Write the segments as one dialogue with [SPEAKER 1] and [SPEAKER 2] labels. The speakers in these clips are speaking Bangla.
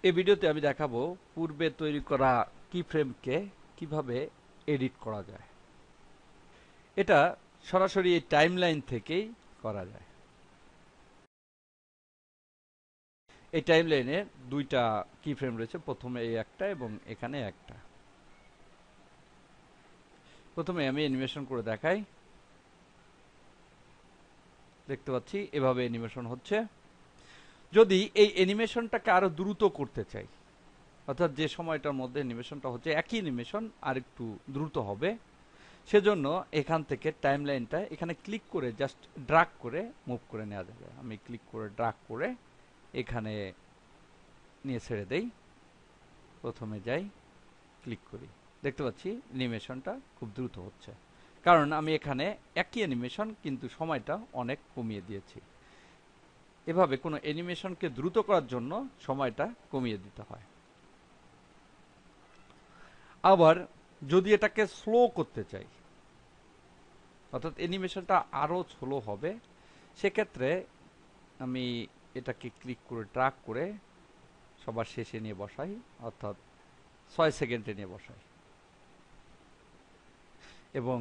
[SPEAKER 1] এই ভিডিওতে আমি দেখাবো পূর্বে তৈরি করা কিফ্রেমকে কিভাবে এডিট করা যায়। এটা সরাসরি এই টাইমলাইন থেকেই করা যায়। এই টাইমলাইনে দুইটা কিফ্রেম রয়েছে, প্রথমে এই একটা এবং এখানে একটা। প্রথমে আমি অ্যানিমেশন করে দেখাই। দেখতে পাচ্ছি এভাবে অ্যানিমেশন হচ্ছে। যদি এই অ্যানিমেশনটাকে আরো দ্রুত করতে চাই, অর্থাৎ যে সময়টার মধ্যে অ্যানিমেশনটা হচ্ছে একই অ্যানিমেশন আর একটু দ্রুত হবে, সেজন্য এখান থেকে টাইমলাইনটা এখানে ক্লিক করে জাস্ট ড্রাগ করে মুভ করে নেওয়া যাবে। আমি ক্লিক করে ড্রাগ করে এখানে নিয়ে ছেড়ে দেই। প্রথমে যাই, ক্লিক করি, দেখতে পাচ্ছি অ্যানিমেশনটা খুব দ্রুত হচ্ছে, কারণ আমি এখানে একই অ্যানিমেশন কিন্তু সময়টা অনেক কমিয়ে দিয়েছি। এভাবে কোনো অ্যানিমেশনকে দ্রুত করার জন্য সময়টা কমিয়ে দিতে হয়। আবার যদি এটাকে স্লো করতে চাই, অর্থাৎ অ্যানিমেশনটা আরও স্লো হবে, সেক্ষেত্রে আমি এটাকে ক্লিক করে ড্রাগ করে সবার শেষে নিয়ে বসাই, অর্থাৎ 6 সেকেন্ডে নিয়ে বসাই এবং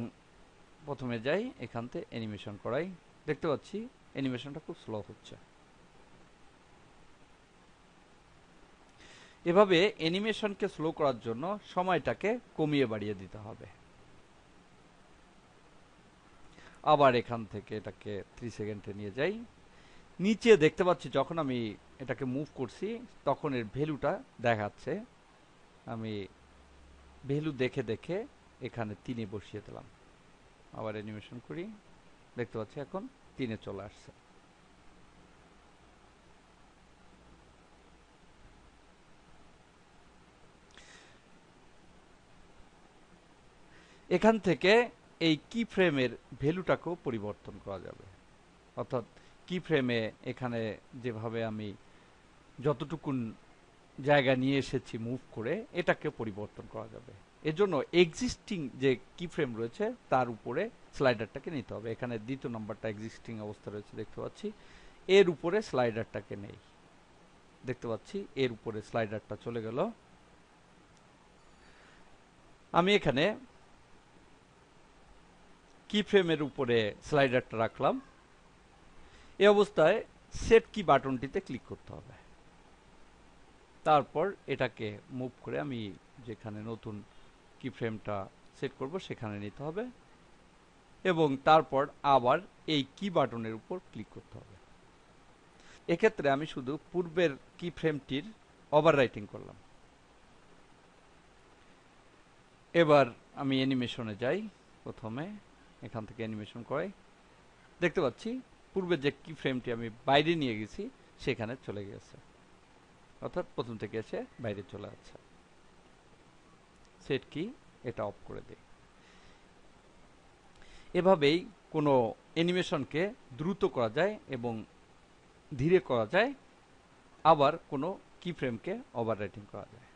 [SPEAKER 1] প্রথমে যাই, এখান থেকে অ্যানিমেশন করাই। দেখতে পাচ্ছি অ্যানিমেশনটা খুব স্লো হচ্ছে। এভাবে অ্যানিমেশনকে স্লো করার জন্য সময়টাকে কমিয়ে বাড়িয়ে দিতে হবে। আবার এখান থেকে এটাকে 3 সেকেন্ডে নিয়ে যাই। নিচে দেখতে পাচ্ছি যখন আমি এটাকে মুভ করছি তখন এর ভ্যালুটা দেখাচ্ছে। আমি ভ্যালু দেখে দেখে এখানে 3-এ বসিয়ে দিলাম। আবার অ্যানিমেশন করি, দেখতে পাচ্ছি এখন 3-এ চলে আসছে। এখান থেকে এই কি ফ্রেমের ভ্যালুটাকেও পরিবর্তন করা যাবে, অর্থাৎ কি ফ্রেমে এখানে যেভাবে আমি যতটুকুন জায়গা নিয়ে এসেছি মুভ করে, এটাকে পরিবর্তন করা যাবে। এজন্য এক্সিস্টিং যে কি ফ্রেম রয়েছে তার উপরে স্লাইডারটাকে নিতে হবে। এখানে দ্বিতীয় নম্বরটা এক্সিস্টিং অবস্থা রয়েছে, দেখতে পাচ্ছি। এর উপরে স্লাইডারটাকে নেই, দেখতে পাচ্ছি এর উপরে স্লাইডারটা চলে গেল। আমি এখানে কি ফ্রেমের উপরে স্লাইডারটা রাখলাম। এই অবস্থায় সেট কি বাটনটিতে ক্লিক করতে হবে। তারপর এটাকে মুভ করে আমি যেখানে নতুন কি ফ্রেমটা সেট করব সেখানে নিতে হবে এবং তারপর আবার এই কি বাটনের উপর ক্লিক করতে হবে। এক্ষেত্রে আমি শুধু পূর্বের কি ফ্রেমটির ওভাররাইটিং করলাম। এবার আমি অ্যানিমেশনে যাই, প্রথমে এখান থেকে অ্যানিমেশন করাই। দেখতে পাচ্ছি পূর্বের যে কি ফ্রেমটি আমি বাইরে নিয়ে গেছি সেখানে চলে গেছে, অর্থাৎ প্রথম থেকে এসে বাইরে চলে যাচ্ছে। সেট কি, এটা অফ করে দিই। এভাবেই কোনো অ্যানিমেশনকে দ্রুত করা যায় এবং ধীরে করা যায়, আবার কোনো কি ফ্রেমকে ওভাররাইটিং করা যায়।